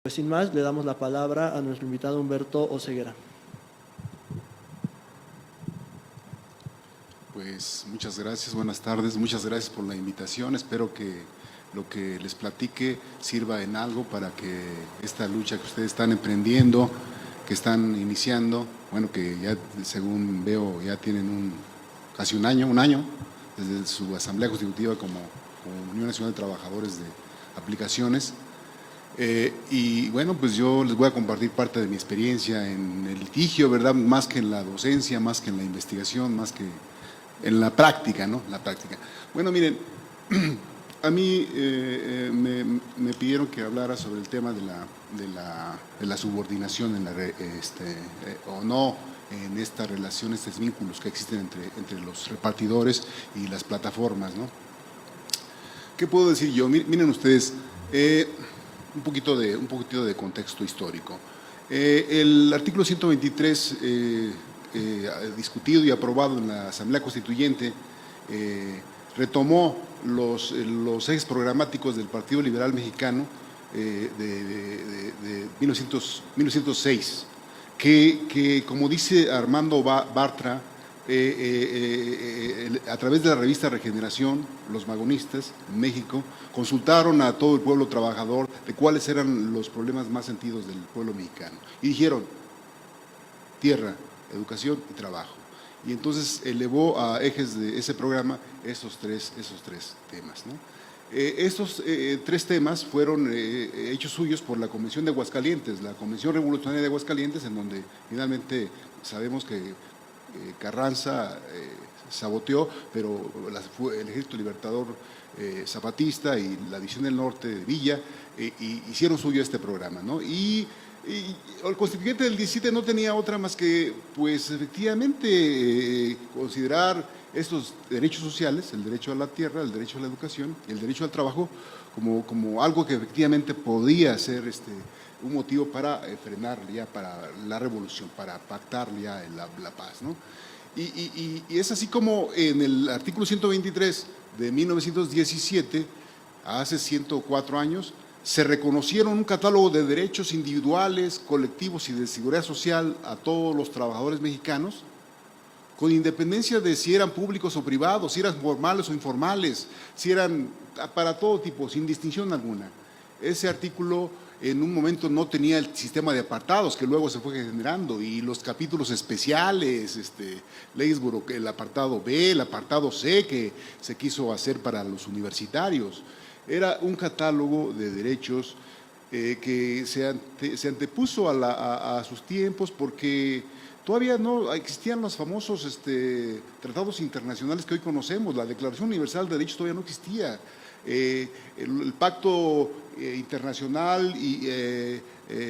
Pues sin más, le damos la palabra a nuestro invitado Humberto Oseguera. Pues muchas gracias, buenas tardes, muchas gracias por la invitación. Espero que lo que les platique sirva en algo para que esta lucha que ustedes están emprendiendo, que están iniciando, bueno, que ya según veo ya tienen casi un año desde su asamblea constitutiva como Unión Nacional de Trabajadores de Aplicaciones. Y bueno, pues yo les voy a compartir parte de mi experiencia en el litigio, ¿verdad? Más que en la docencia, más que en la investigación, más que en la práctica, ¿no? La práctica. Bueno, miren, a mí me pidieron que hablara sobre el tema de la subordinación o no en esta relación, estos vínculos que existen entre los repartidores y las plataformas, ¿no? ¿Qué puedo decir yo? Miren ustedes, un poquito de contexto histórico. El artículo 123, discutido y aprobado en la Asamblea Constituyente, retomó los ejes programáticos del Partido Liberal Mexicano de 1906, que como dice Armando Bartra, a través de la revista Regeneración, los magonistas en México consultaron a todo el pueblo trabajador de cuáles eran los problemas más sentidos del pueblo mexicano. Y dijeron, tierra, educación y trabajo. Y entonces elevó a ejes de ese programa esos tres temas, ¿no? Estos tres temas fueron hechos suyos por la Convención de Aguascalientes, la Convención Revolucionaria de Aguascalientes, en donde finalmente sabemos que Carranza saboteó, pero el Ejército Libertador Zapatista y la División del Norte de Villa hicieron suyo este programa, ¿no? Y el constituyente del 17 no tenía otra más que, pues efectivamente, considerar estos derechos sociales, el derecho a la tierra, el derecho a la educación y el derecho al trabajo, como algo que efectivamente podía ser un motivo para frenar ya para la revolución, para pactar ya la paz, ¿no? Y es así como en el artículo 123 de 1917, hace 104 años, se reconocieron un catálogo de derechos individuales, colectivos y de seguridad social a todos los trabajadores mexicanos, con independencia de si eran públicos o privados, si eran formales o informales, si eran para todo tipo, sin distinción alguna. Ese artículo en un momento no tenía el sistema de apartados que luego se fue generando, y los capítulos especiales, leyes el apartado B, el apartado C que se quiso hacer para los universitarios. Era un catálogo de derechos que se antepuso a sus tiempos, porque todavía no existían los famosos tratados internacionales que hoy conocemos. La Declaración Universal de Derechos todavía no existía. El Pacto Internacional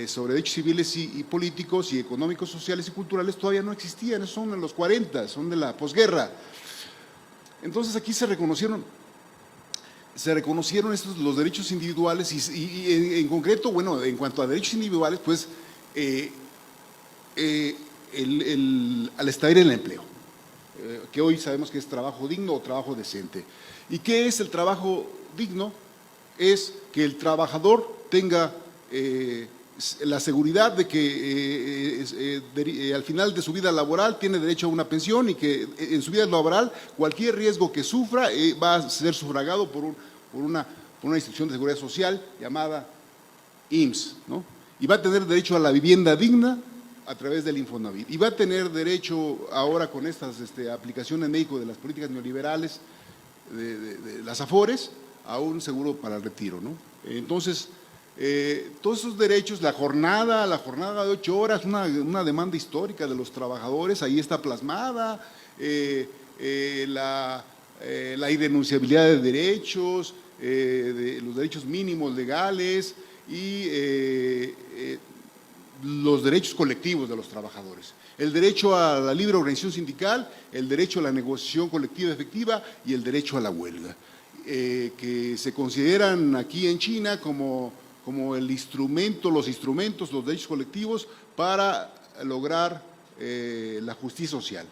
sobre Derechos Civiles y Políticos y Económicos, Sociales y Culturales todavía no existían. Esos son en los 40, son de la posguerra. Entonces aquí se reconocieron los derechos individuales y en concreto, bueno, en cuanto a derechos individuales, pues al estar en el empleo, que hoy sabemos que es trabajo digno o trabajo decente. ¿Y qué es el trabajo digno? Es que el trabajador tenga la seguridad de que al final de su vida laboral tiene derecho a una pensión, y que en su vida laboral cualquier riesgo que sufra va a ser sufragado por una institución de seguridad social llamada IMSS, ¿no? Y va a tener derecho a la vivienda digna a través del Infonavit, y va a tener derecho ahora con estas aplicaciones en México de las políticas neoliberales, de las AFORES, a un seguro para el retiro, ¿no? Entonces, todos esos derechos, la jornada de 8 horas, una demanda histórica de los trabajadores, ahí está plasmada, la irrenunciabilidad de derechos, de los derechos mínimos legales y los derechos colectivos de los trabajadores. El derecho a la libre organización sindical, el derecho a la negociación colectiva efectiva y el derecho a la huelga, que se consideran aquí en China como los instrumentos, los derechos colectivos para lograr la justicia social,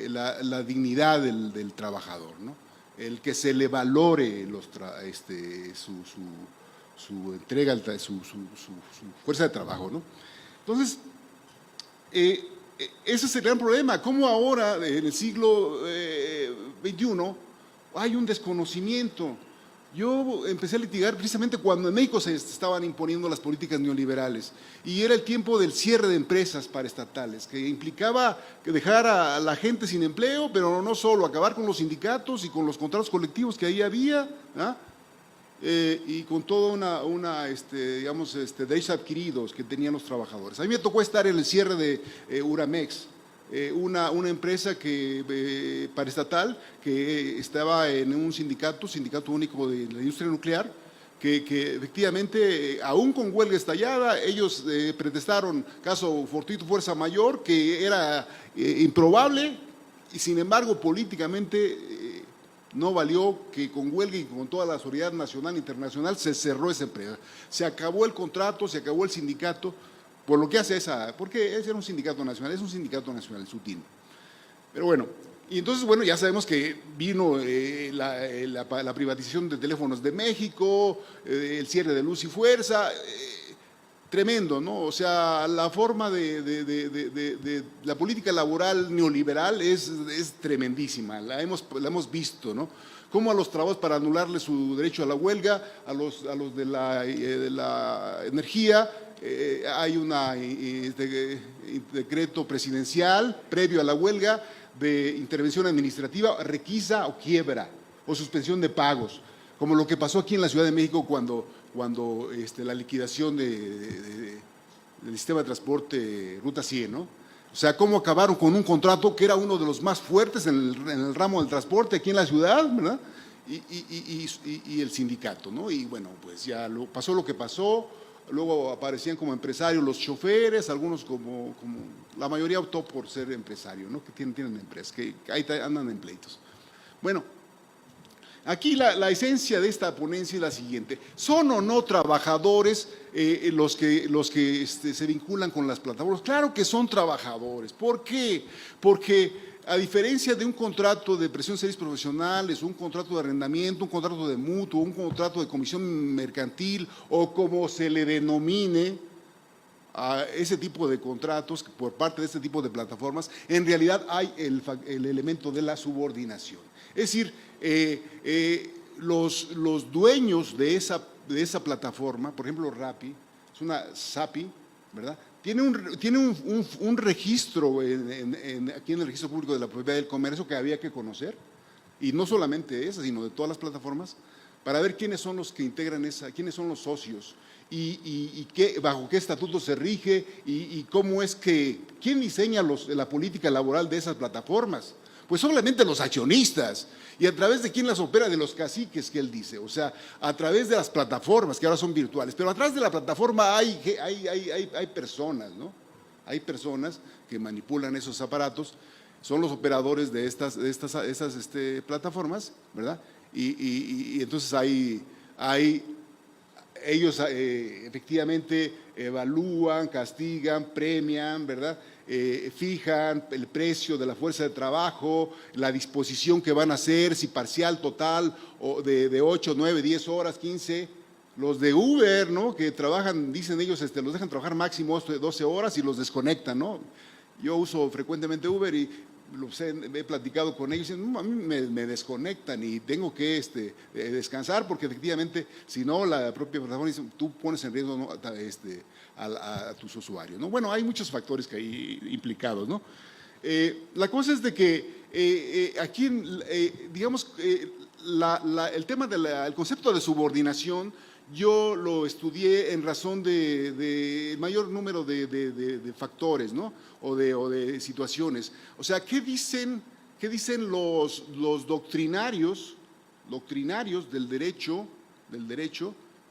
la dignidad del trabajador, ¿no? El que se le valore entrega, su fuerza de trabajo, ¿no? Entonces, ese es el gran problema. ¿Cómo ahora, en el siglo XXI, hay un desconocimiento? Yo empecé a litigar precisamente cuando en México se estaban imponiendo las políticas neoliberales y era el tiempo del cierre de empresas paraestatales, que implicaba que dejar a la gente sin empleo, pero no solo, acabar con los sindicatos y con los contratos colectivos que ahí había, ¿ah? Y con toda digamos, derechos adquiridos que tenían los trabajadores. A mí me tocó estar en el cierre de Uramex, una empresa paraestatal que estaba en un sindicato único de la industria nuclear, que efectivamente, aún con huelga estallada, ellos pretestaron caso fortuito fuerza mayor, que era improbable, y sin embargo políticamente no valió, que con huelga y con toda la solidaridad nacional e internacional se cerró esa empresa. Se acabó el contrato, se acabó el sindicato, por lo que hace porque ese era un sindicato nacional, es un sindicato nacional, el SUTIN. Pero bueno, y entonces, bueno, ya sabemos que vino la privatización de Teléfonos de México, el cierre de Luz y Fuerza, tremendo, ¿no? O sea, la forma de la política laboral neoliberal es tremendísima, la hemos visto, ¿no? Cómo a los trabajadores, para anularle su derecho a la huelga, a los de la energía, hay un decreto presidencial previo a la huelga de intervención administrativa, requisa o quiebra o suspensión de pagos, como lo que pasó aquí en la Ciudad de México cuando la liquidación del sistema de transporte Ruta 100, ¿no? O sea, cómo acabaron con un contrato que era uno de los más fuertes en el ramo del transporte aquí en la ciudad, ¿verdad? Y el sindicato, ¿no? Y bueno, pues ya pasó lo que pasó. Luego aparecían como empresarios los choferes, algunos como la mayoría optó por ser empresario, ¿no? Que tienen empresas, que ahí andan en pleitos. Bueno, aquí la esencia de esta ponencia es la siguiente: ¿son o no trabajadores los que se vinculan con las plataformas? Claro que son trabajadores. ¿Por qué? Porque a diferencia de un contrato de prestación de servicios profesionales, un contrato de arrendamiento, un contrato de mutuo, un contrato de comisión mercantil o como se le denomine a ese tipo de contratos por parte de este tipo de plataformas, en realidad hay el elemento de la subordinación. Es decir, los dueños de esa plataforma, por ejemplo Rappi, es una SAPI, ¿verdad? Tiene un registro aquí en el registro público de la propiedad del comercio que había que conocer, y no solamente esa, sino de todas las plataformas, para ver quiénes son los que integran quiénes son los socios y bajo qué estatuto se rige y cómo es quién diseña la política laboral de esas plataformas. Pues solamente los accionistas. ¿Y a través de quién las opera? De los caciques, que él dice. O sea, a través de las plataformas, que ahora son virtuales. Pero atrás de la plataforma hay personas, ¿no? Hay personas que manipulan esos aparatos, son los operadores de esas plataformas, ¿verdad? Y entonces ellos efectivamente evalúan, castigan, premian, ¿verdad? Fijan el precio de la fuerza de trabajo, la disposición que van a hacer, si parcial, total, o de 8, 9, 10 horas, 15. Los de Uber, ¿no? Que trabajan, dicen ellos, los dejan trabajar máximo 12 horas y los desconectan, ¿no? Yo uso frecuentemente Uber y he platicado con ellos y dicen, a mí me desconectan y tengo que descansar, porque efectivamente, si no, la propia plataforma dice, tú pones en riesgo, ¿no? a tus usuarios, ¿no? Bueno, hay muchos factores que hay implicados, ¿no? La cosa es de que aquí, digamos, el tema del concepto de subordinación, yo lo estudié en razón de mayor número de factores, ¿no? O de situaciones. O sea, ¿qué dicen los doctrinarios del derecho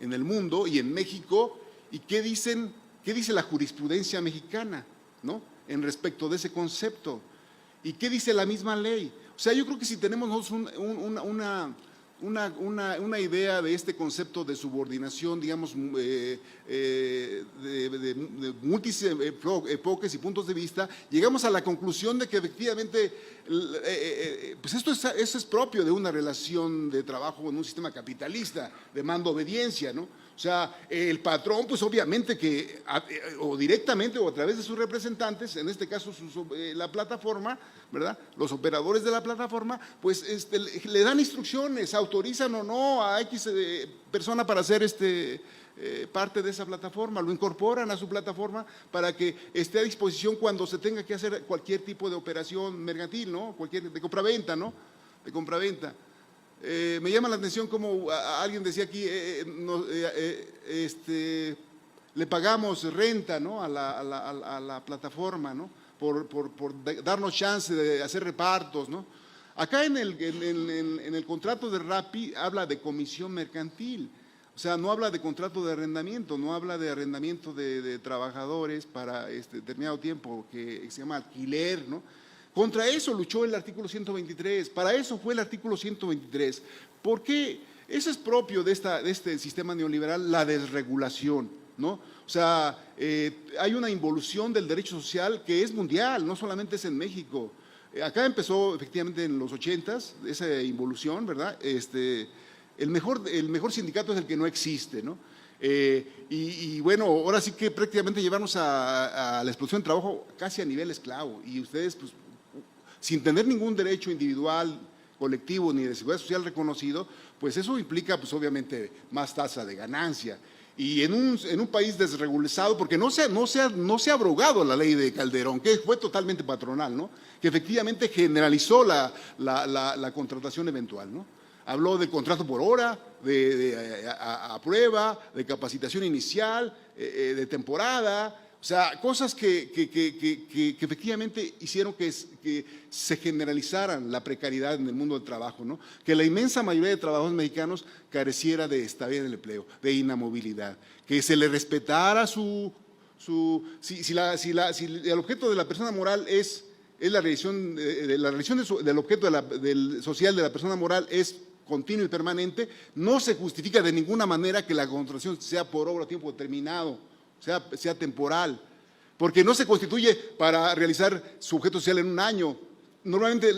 en el mundo y en México? ¿Y qué dice la jurisprudencia mexicana, ¿no? En respecto de ese concepto? ¿Y qué dice la misma ley? O sea, yo creo que si tenemos nosotros una idea de este concepto de subordinación, digamos, de múltiples enfoques y puntos de vista, llegamos a la conclusión de que efectivamente, pues eso es propio de una relación de trabajo en un sistema capitalista de mando-obediencia, ¿no? O sea, el patrón, pues obviamente que, o directamente o a través de sus representantes, en este caso la plataforma, ¿verdad? Los operadores de la plataforma, pues le dan instrucciones, autorizan o no a X persona para hacer parte de esa plataforma, lo incorporan a su plataforma para que esté a disposición cuando se tenga que hacer cualquier tipo de operación mercantil, ¿no? De compraventa, ¿no? De compraventa. Me llama la atención como alguien decía aquí, le pagamos renta, ¿no? a la plataforma, ¿no? por darnos chance de hacer repartos, ¿no? Acá en el contrato de Rappi habla de comisión mercantil, o sea, no habla de contrato de arrendamiento, no habla de arrendamiento de trabajadores para determinado tiempo, que se llama alquiler, ¿no? Contra eso luchó el artículo 123, para eso fue el artículo 123, porque eso es propio de este sistema neoliberal, la desregulación, ¿no? O sea, hay una involución del derecho social que es mundial, no solamente es en México. Acá empezó efectivamente en los 80s esa involución, ¿verdad? El mejor sindicato es el que no existe, ¿no? Y bueno, ahora sí que prácticamente llevarnos a la explotación del trabajo casi a nivel esclavo, y ustedes, pues, sin tener ningún derecho individual, colectivo ni de seguridad social reconocido, pues eso implica, pues obviamente, más tasa de ganancia. Y en un país desregulado, porque no se ha abrogado la ley de Calderón, que fue totalmente patronal, ¿no? Que efectivamente generalizó la contratación eventual, ¿no? Habló del contrato por hora, a prueba, de capacitación inicial, de temporada. O sea, cosas que efectivamente hicieron que se generalizaran la precariedad en el mundo del trabajo, ¿no? Que la inmensa mayoría de trabajadores mexicanos careciera de estabilidad en el empleo, de inamovilidad, que se le respetara si el objeto de la persona moral es la realización del objeto del social de la persona moral es continua y permanente, no se justifica de ninguna manera que la contratación sea por obra a tiempo determinado, sea temporal, porque no se constituye para realizar su objeto social en un año. Normalmente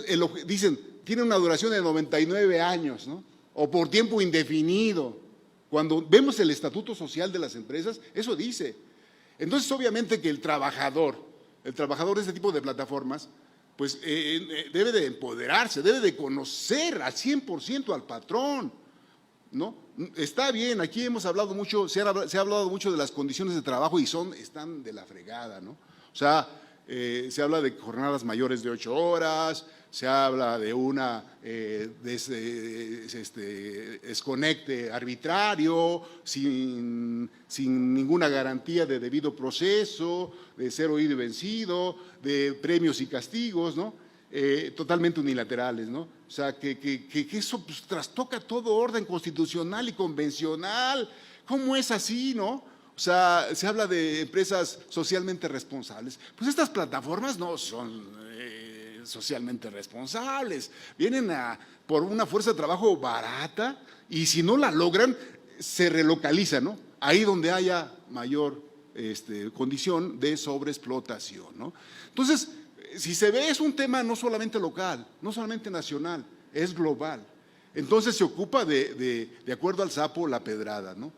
dicen, tiene una duración de 99 años, ¿no? O por tiempo indefinido. Cuando vemos el estatuto social de las empresas, eso dice. Entonces, obviamente que el trabajador de este tipo de plataformas, pues debe de empoderarse, debe de conocer al 100% al patrón, ¿no? Está bien, aquí hemos hablado mucho, se ha hablado mucho de las condiciones de trabajo y están de la fregada, ¿no? O sea, se habla de jornadas mayores de 8 horas, se habla de desconecte arbitrario, sin ninguna garantía de debido proceso, de ser oído y vencido, de premios y castigos, ¿no? Totalmente unilaterales, ¿no? O sea, que eso pues, trastoca todo orden constitucional y convencional. ¿Cómo es así, no? O sea, se habla de empresas socialmente responsables. Pues estas plataformas no son socialmente responsables. Vienen por una fuerza de trabajo barata y si no la logran, se relocalizan, ¿no? Ahí donde haya mayor condición de sobreexplotación, ¿no? Entonces, si se ve, es un tema no solamente local, no solamente nacional, es global. Entonces se ocupa de acuerdo al sapo, la pedrada, ¿no?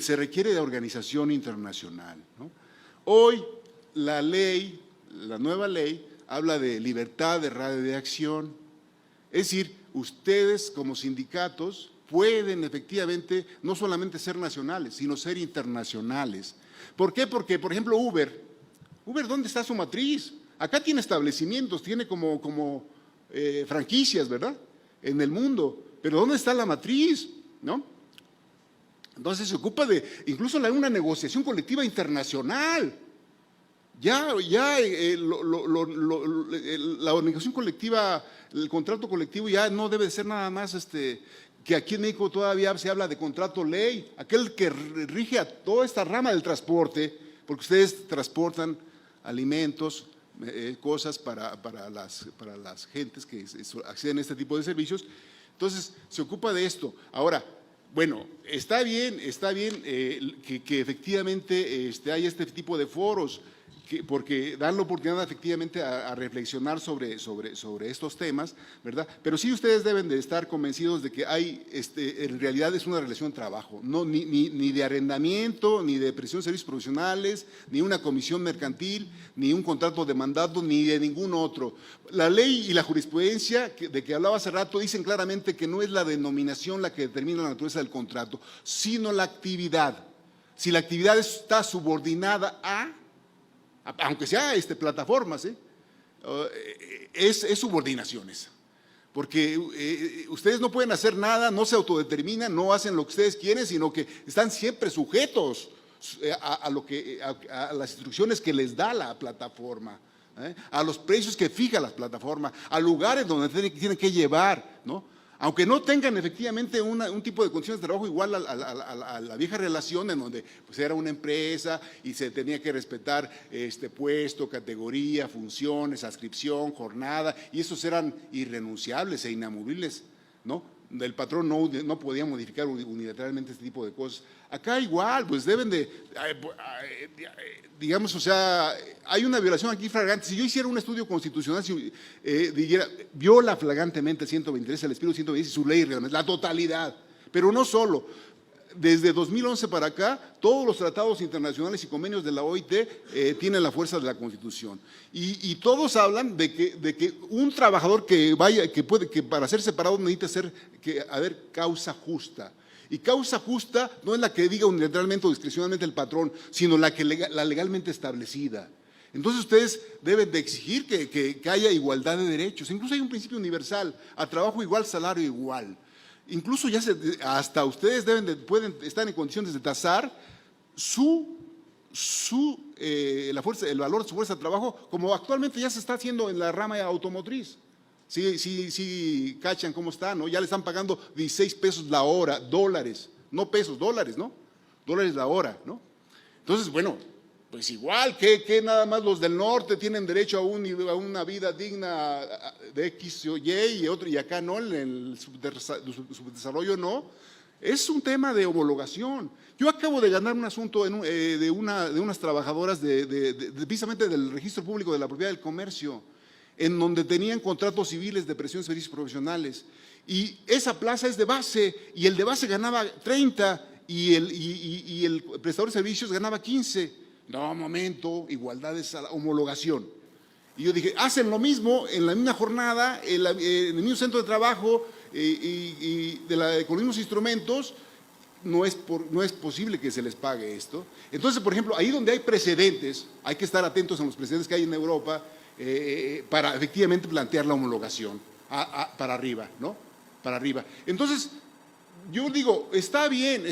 Se requiere de organización internacional, ¿no? Hoy la nueva ley, habla de libertad de radio de acción. Es decir, ustedes como sindicatos pueden efectivamente no solamente ser nacionales, sino ser internacionales. ¿Por qué? Porque, por ejemplo, Uber, ¿dónde está su matriz? Acá tiene establecimientos, tiene como franquicias, ¿verdad? En el mundo. Pero ¿dónde está la matriz? ¿No? Entonces se ocupa de incluso una negociación colectiva internacional. Ya la negociación colectiva, el contrato colectivo ya no debe ser nada más que aquí en México todavía se habla de contrato ley, aquel que rige a toda esta rama del transporte, porque ustedes transportan alimentos, cosas para las gentes que acceden a este tipo de servicios. Entonces, se ocupa de esto. Ahora, bueno, está bien que efectivamente hay este tipo de foros, porque dan la oportunidad efectivamente a reflexionar sobre estos temas, ¿verdad? Pero sí ustedes deben de estar convencidos de que hay, en realidad es una relación de trabajo, no, ni de arrendamiento, ni de prestación de servicios profesionales, ni una comisión mercantil, ni un contrato de mandato, ni de ningún otro. La ley y la jurisprudencia de que hablaba hace rato dicen claramente que no es la denominación la que determina la naturaleza del contrato, sino la actividad. Si la actividad está subordinada aunque sea plataformas, es subordinación esa. Porque ustedes no pueden hacer nada, no se autodeterminan, no hacen lo que ustedes quieren, sino que están siempre sujetos a las instrucciones que les da la plataforma, a los precios que fija la plataforma, a lugares donde tienen que llevar, ¿no? Aunque no tengan efectivamente un tipo de condiciones de trabajo igual a la vieja relación en donde pues era una empresa y se tenía que respetar puesto, categoría, funciones, adscripción, jornada, y esos eran irrenunciables e inamovibles, ¿no? El patrón no podía modificar unilateralmente este tipo de cosas. Acá igual, pues deben de, digamos, o sea, hay una violación aquí flagrante. Si yo hiciera un estudio constitucional, viola flagrantemente el 123, el espíritu 123 y su ley realmente, la totalidad, pero no solo. Desde 2011 para acá, todos los tratados internacionales y convenios de la OIT tienen la fuerza de la Constitución. Y todos hablan de que un trabajador que para ser separado necesita haber causa justa. Y causa justa no es la que diga unilateralmente o discrecionalmente el patrón, sino la legalmente establecida. Entonces ustedes deben de exigir que haya igualdad de derechos. Incluso hay un principio universal, a trabajo igual, salario igual. Incluso hasta ustedes pueden estar en condiciones de tasar el valor de su fuerza de trabajo, como actualmente ya se está haciendo en la rama automotriz. Sí, cachan cómo está, ¿no? Ya le están pagando 16 pesos la hora, dólares, no pesos, dólares, ¿no? Dólares la hora, ¿no? Entonces, bueno, pues igual que nada más los del norte tienen derecho a una vida digna de X o Y y acá no, en el subdesarrollo no. Es un tema de homologación. Yo acabo de ganar un asunto de unas trabajadoras precisamente del Registro Público de la Propiedad del Comercio, en donde tenían contratos civiles de prestación de servicios profesionales. Y esa plaza es de base, y el de base ganaba 30 y el prestador de servicios ganaba 15. No, momento, igualdad es homologación. Y yo dije, hacen lo mismo en la misma jornada, en el mismo centro de trabajo con los mismos instrumentos, no es posible que se les pague esto. Entonces, por ejemplo, ahí donde hay precedentes, hay que estar atentos a los precedentes que hay en Europa para efectivamente plantear la homologación para arriba, ¿no? Para arriba. Entonces, yo digo, está bien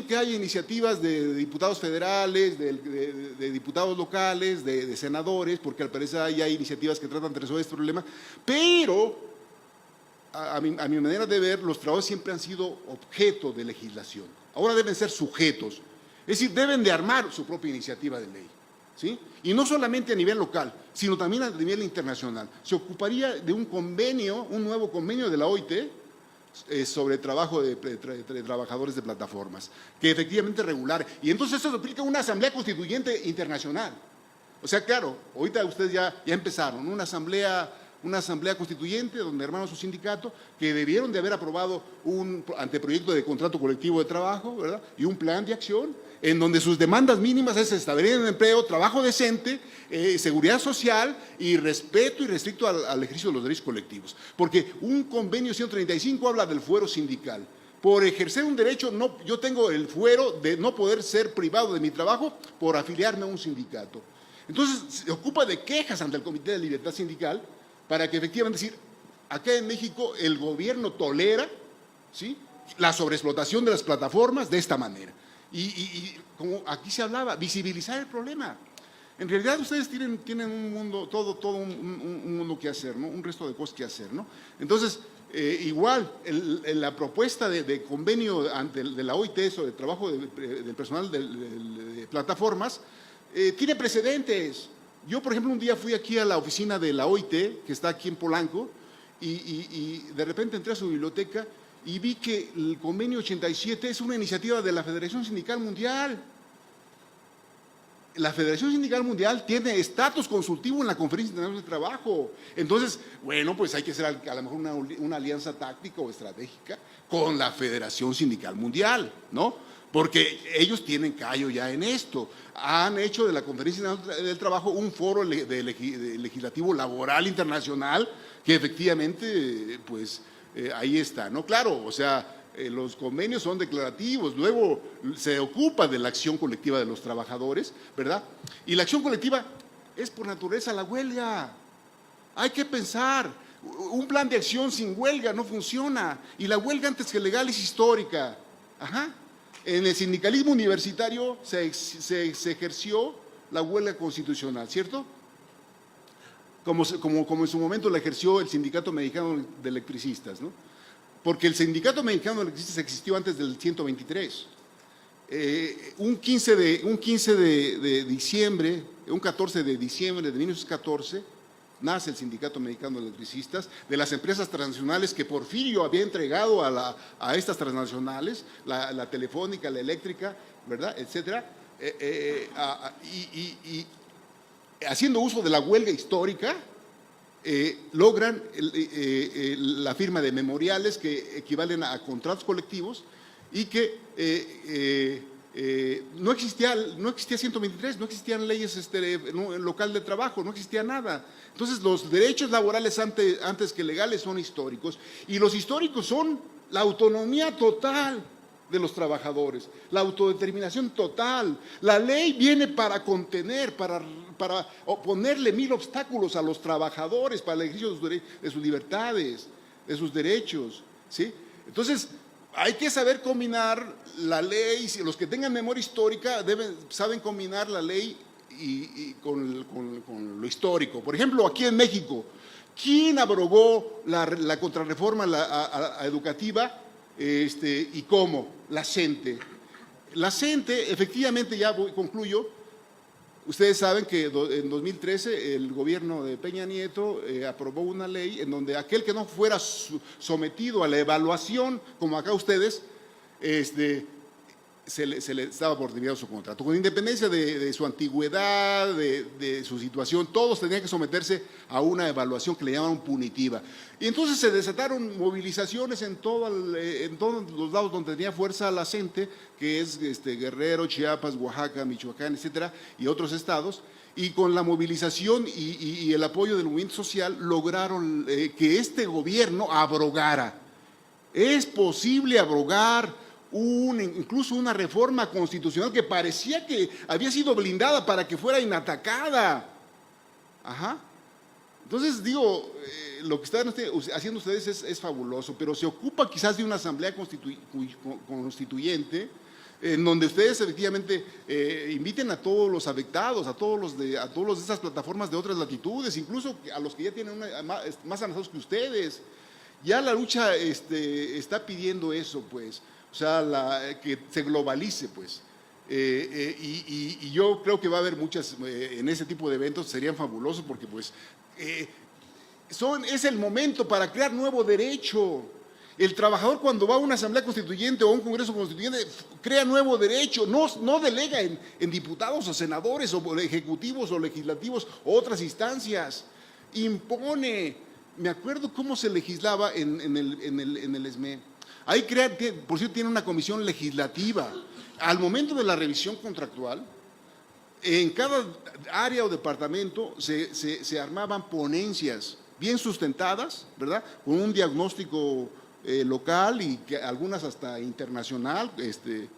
que haya iniciativas de diputados federales, de diputados locales, de senadores, porque al parecer hay iniciativas que tratan de resolver este problema, pero a mi manera de ver, los trabajadores siempre han sido objeto de legislación. Ahora deben ser sujetos, es decir, deben de armar su propia iniciativa de ley, ¿sí? Y no solamente a nivel local, sino también a nivel internacional. Se ocuparía de un nuevo convenio de la OIT, sobre trabajo de trabajadores de plataformas, que efectivamente regular. Y entonces eso aplica a una asamblea constituyente internacional. O sea, claro, ahorita ustedes ya empezaron una asamblea constituyente donde armaron su sindicato, que debieron de haber aprobado un anteproyecto de contrato colectivo de trabajo, ¿verdad? Y un plan de acción en donde sus demandas mínimas es establecer un empleo, trabajo decente, seguridad social y respeto irrestricto al ejercicio de los derechos colectivos. Porque un convenio 135 habla del fuero sindical. Por ejercer un derecho, yo tengo el fuero de no poder ser privado de mi trabajo por afiliarme a un sindicato. Entonces, se ocupa de quejas ante el Comité de Libertad Sindical para que efectivamente decir, acá en México el gobierno tolera, ¿sí?, la sobreexplotación de las plataformas de esta manera. Y como aquí se hablaba, visibilizar el problema. En realidad ustedes tienen un mundo, todo un mundo que hacer, ¿no? Un resto de cosas que hacer, ¿no? Entonces, igual, la propuesta de convenio de la OIT sobre el trabajo del personal de plataformas tiene precedentes. Yo, por ejemplo, un día fui aquí a la oficina de la OIT, que está aquí en Polanco, y de repente entré a su biblioteca y vi que el convenio 87 es una iniciativa de la Federación Sindical Mundial. la Federación Sindical Mundial tiene estatus consultivo en la Conferencia Internacional de Trabajo. Entonces, bueno, pues hay que hacer a lo mejor una alianza táctica o estratégica con la Federación Sindical Mundial, ¿no? Porque ellos tienen callo ya en esto. Han hecho de la Conferencia Internacional del Trabajo un foro legislativo laboral internacional que efectivamente, pues, ahí está, ¿no? Claro, o sea, los convenios son declarativos, luego se ocupa de la acción colectiva de los trabajadores, ¿verdad? Y la acción colectiva es por naturaleza la huelga. Hay que pensar, un plan de acción sin huelga no funciona, y la huelga antes que legal es histórica. Ajá. En el sindicalismo universitario se ejerció la huelga constitucional, ¿cierto? Como en su momento la ejerció el Sindicato Mexicano de Electricistas, ¿no? Porque el Sindicato Mexicano de Electricistas existió antes del 123. Un 14 de diciembre de 1914, nace el Sindicato Mexicano de Electricistas, de las empresas transnacionales que Porfirio había entregado a estas transnacionales, la telefónica, la eléctrica, ¿verdad?, etcétera, y haciendo uso de la huelga histórica, logran la firma de memoriales que equivalen a contratos colectivos y que no existía 123, no existían leyes local de trabajo, no existía nada. Entonces los derechos laborales antes que legales son históricos, y los históricos son la autonomía total de los trabajadores, la autodeterminación total. La ley viene para contener, para ponerle 1000 obstáculos a los trabajadores para el ejercicio de sus libertades, de sus derechos, ¿sí? Entonces, hay que saber combinar la ley. Si los que tengan memoria histórica saben combinar la ley con lo histórico. Por ejemplo, aquí en México, ¿quién abrogó la contrarreforma educativa? ¿Y cómo? La CENTE. La CENTE, efectivamente, concluyo. Ustedes saben que en 2013 el gobierno de Peña Nieto aprobó una ley en donde aquel que no fuera sometido a la evaluación, como acá ustedes, se le estaba por terminado su contrato. Con independencia de su antigüedad, de su situación, todos tenían que someterse a una evaluación que le llamaban punitiva. Y entonces se desataron movilizaciones en todos los lados donde tenía fuerza la CENTE, que es Guerrero, Chiapas, Oaxaca, Michoacán, etcétera, y otros estados. Y con la movilización y el apoyo del movimiento social lograron que este gobierno abrogara. Es posible abrogar incluso una reforma constitucional que parecía que había sido blindada para que fuera inatacada. Ajá. Entonces digo, lo que están haciendo ustedes es fabuloso, pero se ocupa quizás de una asamblea constituyente en donde ustedes efectivamente inviten a todos los afectados, a todos los de estas plataformas de otras latitudes, incluso a los que ya tienen más avanzados que ustedes. Ya la lucha está pidiendo eso, pues. O sea, que se globalice, pues. Y yo creo que va a haber muchas, en ese tipo de eventos serían fabulosos porque, pues, es el momento para crear nuevo derecho. El trabajador, cuando va a una asamblea constituyente o a un congreso constituyente, crea nuevo derecho, no delega en diputados o senadores o ejecutivos o legislativos o otras instancias, impone. Me acuerdo cómo se legislaba en el ESME. Ahí por cierto, tiene una comisión legislativa. Al momento de la revisión contractual, en cada área o departamento se armaban ponencias bien sustentadas, ¿verdad?, con un diagnóstico local y algunas hasta internacional,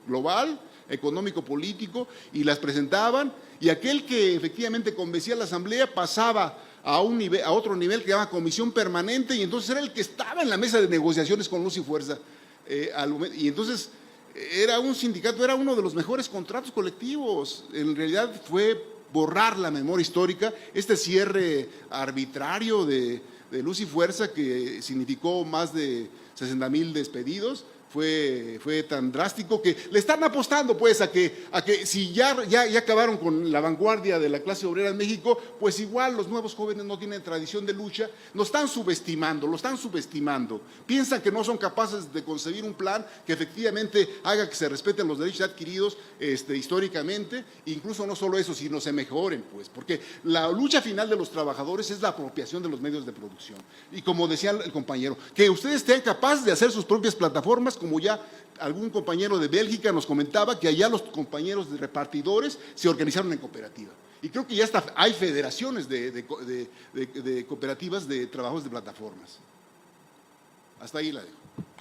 global, económico-político, y las presentaban, y aquel que efectivamente convencía a la asamblea pasaba a otro nivel que se llama comisión permanente, y entonces era el que estaba en la mesa de negociaciones con luz y fuerza. Y entonces era un sindicato, era uno de los mejores contratos colectivos. En realidad fue borrar la memoria histórica, este cierre arbitrario de luz y fuerza que significó más de 60,000 despedidos, fue tan drástico que le están apostando pues a que si ya acabaron con la vanguardia de la clase obrera en México, pues igual los nuevos jóvenes no tienen tradición de lucha, lo están subestimando, piensan que no son capaces de concebir un plan que efectivamente haga que se respeten los derechos adquiridos históricamente, incluso no solo eso, sino se mejoren, pues, porque la lucha final de los trabajadores es la apropiación de los medios de producción. Y como decía el compañero, que ustedes sean capaces de hacer sus propias plataformas, como ya algún compañero de Bélgica nos comentaba que allá los compañeros de repartidores se organizaron en cooperativa. Y creo que ya hay federaciones de cooperativas de trabajos de plataformas. Hasta ahí la dejo.